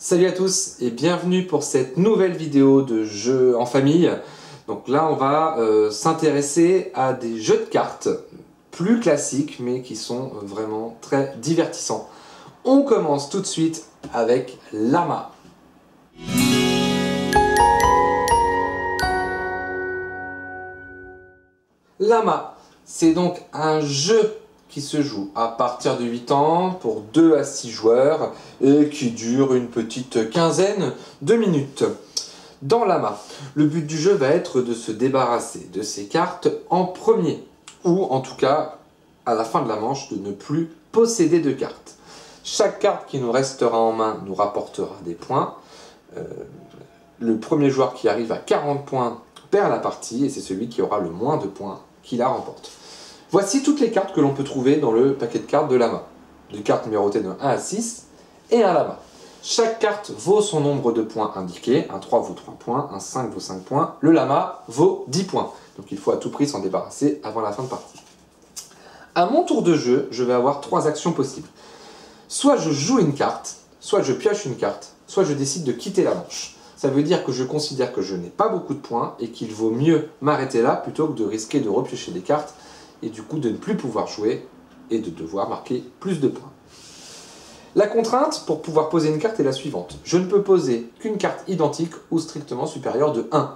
Salut à tous et bienvenue pour cette nouvelle vidéo de jeux en famille. Donc là on va s'intéresser à des jeux de cartes plus classiques mais qui sont vraiment très divertissants. On commence tout de suite avec l'AMA. L'AMA, c'est donc un jeu qui se joue à partir de 8 ans pour 2 à 6 joueurs et qui dure une petite quinzaine de minutes. Dans l'AMA, le but du jeu va être de se débarrasser de ces cartes en premier, ou en tout cas à la fin de la manche de ne plus posséder de cartes. Chaque carte qui nous restera en main nous rapportera des points. Le premier joueur qui arrive à 40 points perd la partie et c'est celui qui aura le moins de points qui la remporte. Voici toutes les cartes que l'on peut trouver dans le paquet de cartes de l'AMA. Des cartes numérotées de 1 à 6 et un LAMA. Chaque carte vaut son nombre de points indiqué. Un 3 vaut 3 points, un 5 vaut 5 points. Le LAMA vaut 10 points. Donc il faut à tout prix s'en débarrasser avant la fin de partie. À mon tour de jeu, je vais avoir 3 actions possibles. Soit je joue une carte, soit je pioche une carte, soit je décide de quitter la manche. Ça veut dire que je considère que je n'ai pas beaucoup de points et qu'il vaut mieux m'arrêter là plutôt que de risquer de repiocher des cartes et du coup de ne plus pouvoir jouer et de devoir marquer plus de points. La contrainte pour pouvoir poser une carte est la suivante. Je ne peux poser qu'une carte identique ou strictement supérieure de 1.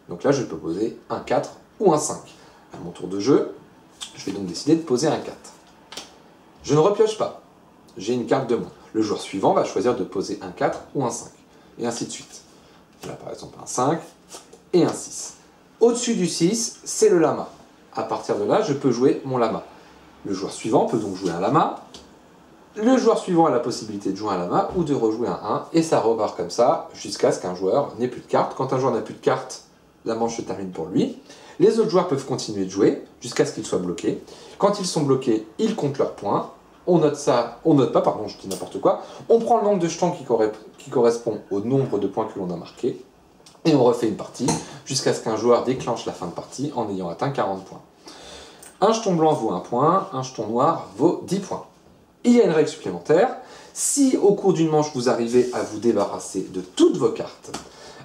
Donc là je peux poser un 4 ou un 5. À mon tour de jeu, je vais donc décider de poser un 4. Je ne repioche pas. J'ai une carte de moins. Le joueur suivant va choisir de poser un 4 ou un 5. Et ainsi de suite. Là par exemple un 5 et un 6. Au-dessus du 6, c'est le LAMA. À partir de là, je peux jouer mon LAMA. Le joueur suivant peut donc jouer un LAMA. Le joueur suivant a la possibilité de jouer un LAMA ou de rejouer un 1. Et ça repart comme ça jusqu'à ce qu'un joueur n'ait plus de cartes. Quand un joueur n'a plus de cartes, la manche se termine pour lui. Les autres joueurs peuvent continuer de jouer jusqu'à ce qu'ils soient bloqués. Quand ils sont bloqués, ils comptent leurs points. On note ça, on note pas, pardon, je dis n'importe quoi. On prend le nombre de jetons qui correspond au nombre de points que l'on a marqué. Et on refait une partie jusqu'à ce qu'un joueur déclenche la fin de partie en ayant atteint 40 points. Un jeton blanc vaut 1 point, un jeton noir vaut 10 points. Il y a une règle supplémentaire. Si au cours d'une manche vous arrivez à vous débarrasser de toutes vos cartes,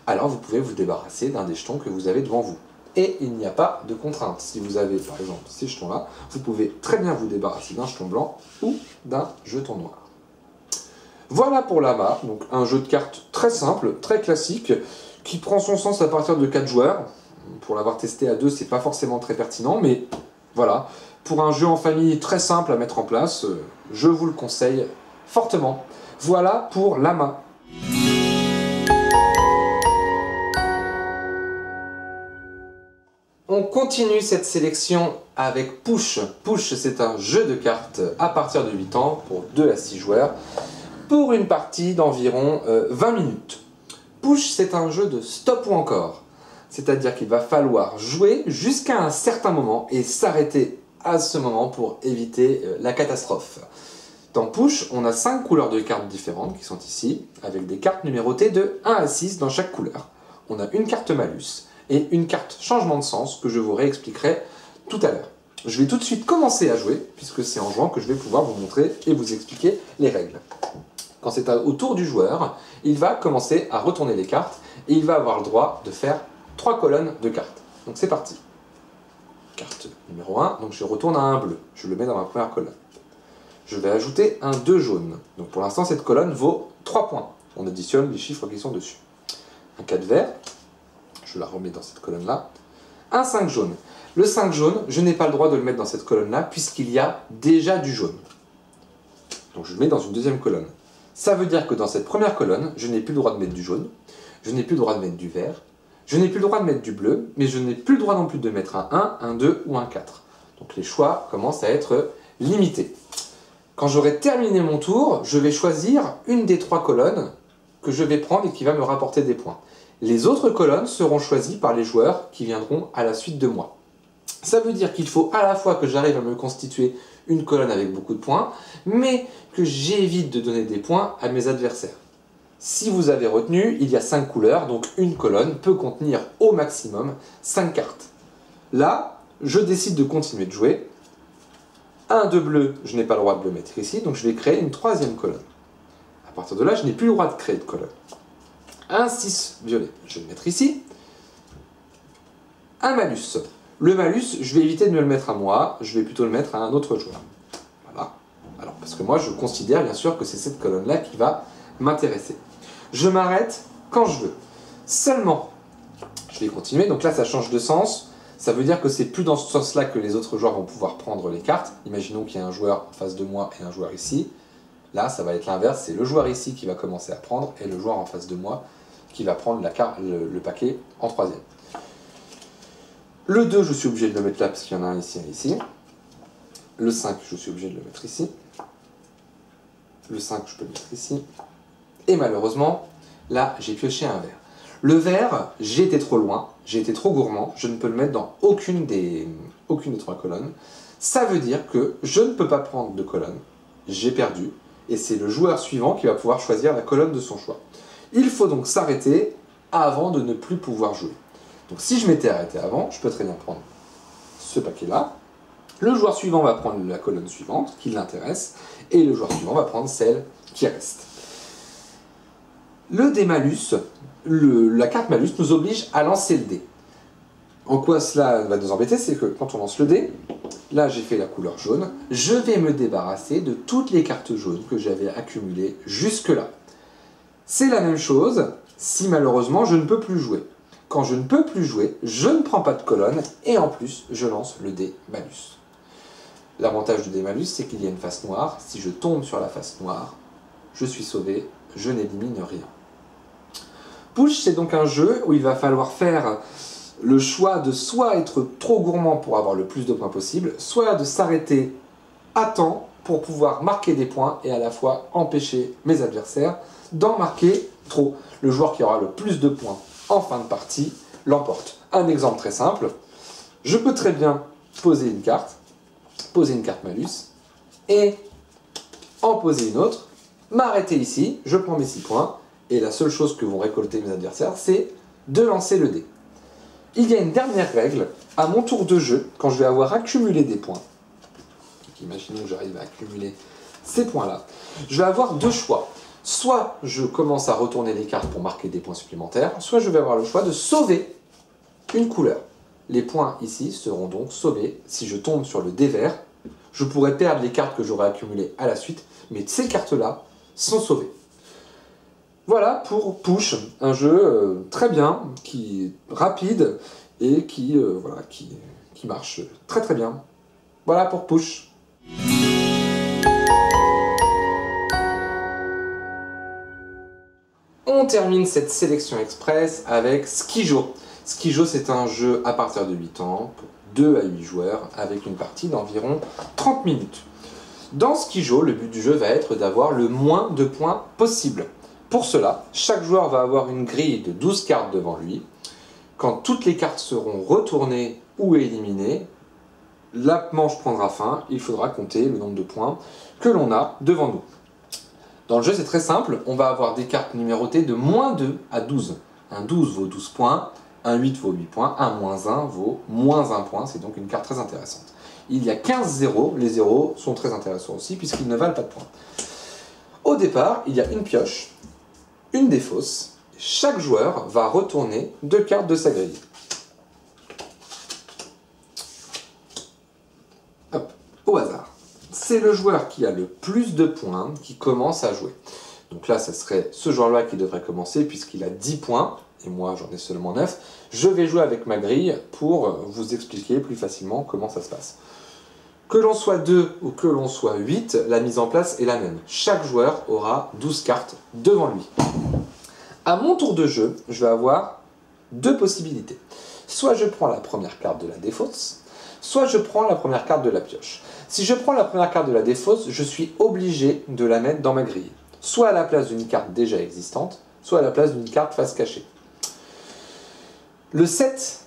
alors vous pouvez vous débarrasser d'un des jetons que vous avez devant vous. Et il n'y a pas de contrainte. Si vous avez par exemple ces jetons-là, vous pouvez très bien vous débarrasser d'un jeton blanc ou d'un jeton noir. Voilà pour l'AMA, donc un jeu de cartes très simple, très classique, qui prend son sens à partir de 4 joueurs. Pour l'avoir testé à 2, c'est pas forcément très pertinent, mais voilà. Pour un jeu en famille très simple à mettre en place, je vous le conseille fortement. Voilà pour l'AMA. On continue cette sélection avec Push. Push, c'est un jeu de cartes à partir de 8 ans pour 2 à 6 joueurs pour une partie d'environ 20 minutes. Push, c'est un jeu de stop ou encore. C'est-à-dire qu'il va falloir jouer jusqu'à un certain moment et s'arrêter à ce moment pour éviter la catastrophe. Dans Push, on a 5 couleurs de cartes différentes qui sont ici, avec des cartes numérotées de 1 à 6 dans chaque couleur. On a une carte malus et une carte changement de sens que je vous réexpliquerai tout à l'heure. Je vais tout de suite commencer à jouer, puisque c'est en jouant que je vais pouvoir vous montrer et vous expliquer les règles. Quand c'est au tour du joueur, il va commencer à retourner les cartes et il va avoir le droit de faire 3 colonnes de cartes. Donc c'est parti. Carte numéro 1, donc je retourne à un bleu, je le mets dans ma première colonne. Je vais ajouter un 2 jaune. Donc pour l'instant cette colonne vaut 3 points. On additionne les chiffres qui sont dessus. Un 4 vert, je la remets dans cette colonne-là. Un 5 jaune. Le 5 jaune, je n'ai pas le droit de le mettre dans cette colonne-là puisqu'il y a déjà du jaune. Donc je le mets dans une deuxième colonne. Ça veut dire que dans cette première colonne, je n'ai plus le droit de mettre du jaune, je n'ai plus le droit de mettre du vert, je n'ai plus le droit de mettre du bleu, mais je n'ai plus le droit non plus de mettre un 1, un 2 ou un 4. Donc les choix commencent à être limités. Quand j'aurai terminé mon tour, je vais choisir une des 3 colonnes que je vais prendre et qui va me rapporter des points. Les autres colonnes seront choisies par les joueurs qui viendront à la suite de moi. Ça veut dire qu'il faut à la fois que j'arrive à me constituer une colonne avec beaucoup de points, mais que j'évite de donner des points à mes adversaires. Si vous avez retenu, il y a 5 couleurs, donc une colonne peut contenir au maximum 5 cartes. Là, je décide de continuer de jouer. Un de bleu, je n'ai pas le droit de le mettre ici, donc je vais créer une 3e colonne. partir de là, je n'ai plus le droit de créer de colonne. Un 6 violet, je vais le mettre ici. Un malus. Le malus, je vais éviter de me le mettre à moi, je vais plutôt le mettre à un autre joueur. Voilà. Alors, parce que moi, je considère bien sûr que c'est cette colonne-là qui va m'intéresser. Je m'arrête quand je veux. Seulement, je vais continuer, donc là, ça change de sens. Ça veut dire que c'est plus dans ce sens-là que les autres joueurs vont pouvoir prendre les cartes. Imaginons qu'il y a un joueur en face de moi et un joueur ici. Là, ça va être l'inverse, c'est le joueur ici qui va commencer à prendre et le joueur en face de moi qui va prendre la carte, le paquet en troisième. Le 2, je suis obligé de le mettre là parce qu'il y en a un ici et un ici. Le 5, je suis obligé de le mettre ici. Le 5, je peux le mettre ici. Et malheureusement, là, j'ai pioché un vert. Le vert, j'ai été trop loin, j'ai été trop gourmand, je ne peux le mettre dans aucune des 3 colonnes. Ça veut dire que je ne peux pas prendre de colonne, j'ai perdu, et c'est le joueur suivant qui va pouvoir choisir la colonne de son choix. Il faut donc s'arrêter avant de ne plus pouvoir jouer. Donc si je m'étais arrêté avant, je peux très bien prendre ce paquet-là. Le joueur suivant va prendre la colonne suivante, qui l'intéresse, et le joueur suivant va prendre celle qui reste. Le dé malus, la carte malus nous oblige à lancer le dé. En quoi cela va nous embêter, c'est que quand on lance le dé, là j'ai fait la couleur jaune, je vais me débarrasser de toutes les cartes jaunes que j'avais accumulées jusque-là. C'est la même chose si malheureusement je ne peux plus jouer. Quand je ne peux plus jouer, je ne prends pas de colonne et en plus je lance le dé malus. L'avantage du dé malus, c'est qu'il y a une face noire. Si je tombe sur la face noire, je suis sauvé, je n'élimine rien. Push, c'est donc un jeu où il va falloir faire le choix de soit être trop gourmand pour avoir le plus de points possible, soit de s'arrêter à temps pour pouvoir marquer des points et à la fois empêcher mes adversaires d'en marquer trop. Le joueur qui aura le plus de points en fin de partie l'emporte. Un exemple très simple, je peux très bien poser une carte malus, et en poser une autre, m'arrêter ici, je prends mes 6 points, et la seule chose que vont récolter mes adversaires, c'est de lancer le dé. Il y a une dernière règle, à mon tour de jeu, quand je vais avoir accumulé des points, imaginons que j'arrive à accumuler ces points-là, je vais avoir deux choix. Soit je commence à retourner les cartes pour marquer des points supplémentaires, soit je vais avoir le choix de sauver une couleur. Les points ici seront donc sauvés. Si je tombe sur le dé vert, je pourrais perdre les cartes que j'aurais accumulées à la suite, mais ces cartes-là sont sauvées. Voilà pour Push, un jeu très bien, qui est rapide et qui marche très très bien. Voilà pour Push. On termine cette sélection express avec Skijo. Skijo, c'est un jeu à partir de 8 ans, pour 2 à 8 joueurs, avec une partie d'environ 30 minutes. Dans Skijo, le but du jeu va être d'avoir le moins de points possible. Pour cela, chaque joueur va avoir une grille de 12 cartes devant lui. Quand toutes les cartes seront retournées ou éliminées, la manche prendra fin, il faudra compter le nombre de points que l'on a devant nous. Dans le jeu, c'est très simple, on va avoir des cartes numérotées de moins 2 à 12. Un 12 vaut 12 points, un 8 vaut 8 points, un moins 1 vaut moins 1 point, c'est donc une carte très intéressante. Il y a 15 zéros, les zéros sont très intéressants aussi puisqu'ils ne valent pas de points. Au départ, il y a une pioche, une défausse, chaque joueur va retourner 2 cartes de sa grille. Hop, au hasard. C'est le joueur qui a le plus de points qui commence à jouer. Donc là, ça serait ce joueur-là qui devrait commencer puisqu'il a 10 points, et moi j'en ai seulement 9. Je vais jouer avec ma grille pour vous expliquer plus facilement comment ça se passe. Que l'on soit 2 ou que l'on soit 8, la mise en place est la même. Chaque joueur aura 12 cartes devant lui. À mon tour de jeu, je vais avoir 2 possibilités. Soit je prends la première carte de la défausse, soit je prends la première carte de la pioche. Si je prends la première carte de la défausse, je suis obligé de la mettre dans ma grille. Soit à la place d'une carte déjà existante, soit à la place d'une carte face cachée. Le 7,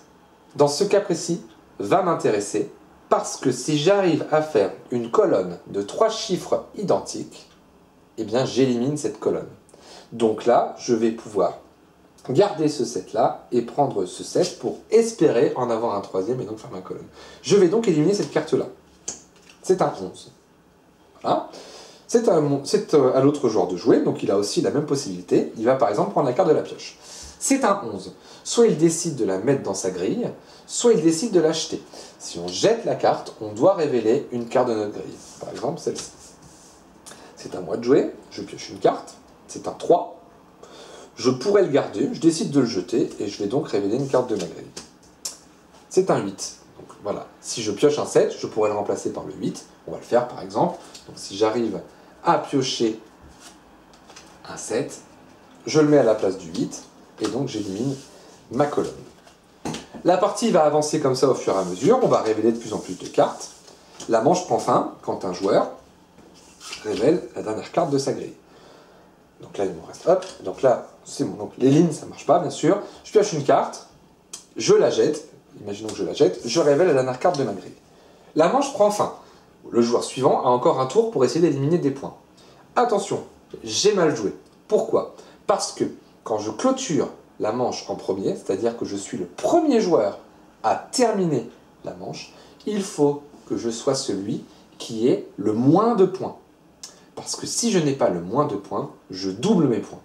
dans ce cas précis, va m'intéresser parce que si j'arrive à faire une colonne de 3 chiffres identiques, eh bien j'élimine cette colonne. Donc là, je vais pouvoir garder ce 7-là et prendre ce 7 pour espérer en avoir un troisième et donc faire ma colonne. Je vais donc éliminer cette carte-là. C'est un 11. Voilà. C'est à l'autre joueur de jouer, donc il a aussi la même possibilité. Il va par exemple prendre la carte de la pioche. C'est un 11. Soit il décide de la mettre dans sa grille, soit il décide de l'acheter. Si on jette la carte, on doit révéler une carte de notre grille. Par exemple, celle-ci. C'est à moi de jouer, je pioche une carte, c'est un 3. Je pourrais le garder, je décide de le jeter, et je vais donc révéler une carte de ma grille. C'est un 8. Donc voilà, si je pioche un 7, je pourrais le remplacer par le 8. On va le faire par exemple. Donc si j'arrive à piocher un 7, je le mets à la place du 8, et donc j'élimine ma colonne. La partie va avancer comme ça au fur et à mesure, on va révéler de plus en plus de cartes. La manche prend fin quand un joueur révèle la dernière carte de sa grille. Donc là il me reste, hop, donc là c'est bon, donc les lignes ça marche pas bien sûr. Je pioche une carte, je la jette, imaginons que je la jette, je révèle la dernière carte de ma grille. La manche prend fin. Le joueur suivant a encore un tour pour essayer d'éliminer des points. Attention, j'ai mal joué. Pourquoi? Parce que quand je clôture la manche en premier, c'est-à-dire que je suis le premier joueur à terminer la manche, il faut que je sois celui qui ait le moins de points. Parce que si je n'ai pas le moins de points, je double mes points.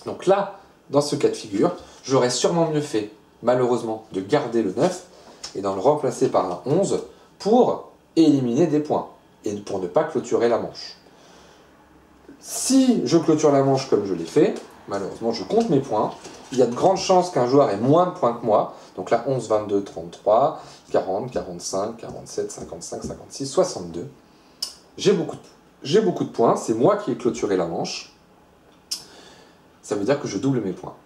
Donc là, dans ce cas de figure, j'aurais sûrement mieux fait, malheureusement, de garder le 9 et d'en le remplacer par un 11 pour éliminer des points et pour ne pas clôturer la manche. Si je clôture la manche comme je l'ai fait, malheureusement je compte mes points, il y a de grandes chances qu'un joueur ait moins de points que moi, donc là 11, 22, 33, 40, 45, 47, 55, 56, 62. J'ai beaucoup de points, c'est moi qui ai clôturé la manche, ça veut dire que je double mes points.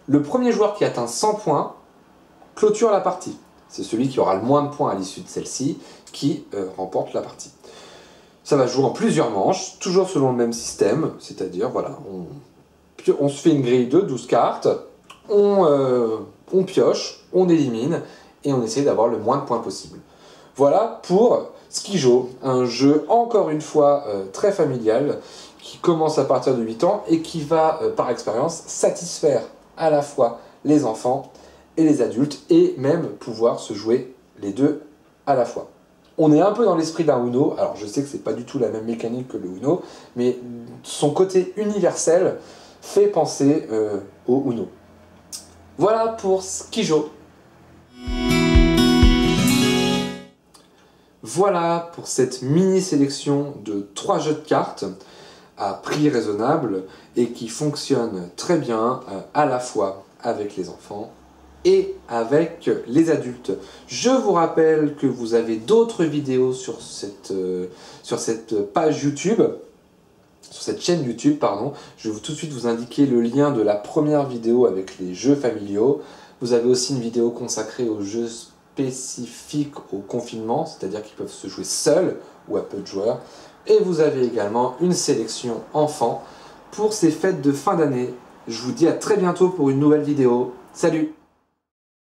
Le premier joueur qui atteint 100 points clôture la partie. C'est celui qui aura le moins de points à l'issue de celle-ci qui remporte la partie. Ça va jouer en plusieurs manches, toujours selon le même système, c'est-à-dire, voilà, on se fait une grille de 12 cartes, on pioche, on élimine, et on essaie d'avoir le moins de points possible. Voilà pour Skijo, un jeu, encore une fois, très familial, qui commence à partir de 8 ans, et qui va, par expérience, satisfaire à la fois les enfants et les adultes, et même pouvoir se jouer les deux à la fois. On est un peu dans l'esprit d'un Uno, alors je sais que c'est pas du tout la même mécanique que le Uno, mais son côté universel fait penser au Uno. Voilà pour Skijo. Voilà pour cette mini sélection de 3 jeux de cartes à prix raisonnable et qui fonctionnent très bien à la fois avec les enfants et avec les adultes. Je vous rappelle que vous avez d'autres vidéos sur cette page YouTube, sur cette chaîne YouTube, pardon. Je vais tout de suite vous indiquer le lien de la première vidéo avec les jeux familiaux. Vous avez aussi une vidéo consacrée aux jeux spécifiques au confinement, c'est-à-dire qu'ils peuvent se jouer seuls ou à peu de joueurs. Et vous avez également une sélection enfants pour ces fêtes de fin d'année. Je vous dis à très bientôt pour une nouvelle vidéo. Salut!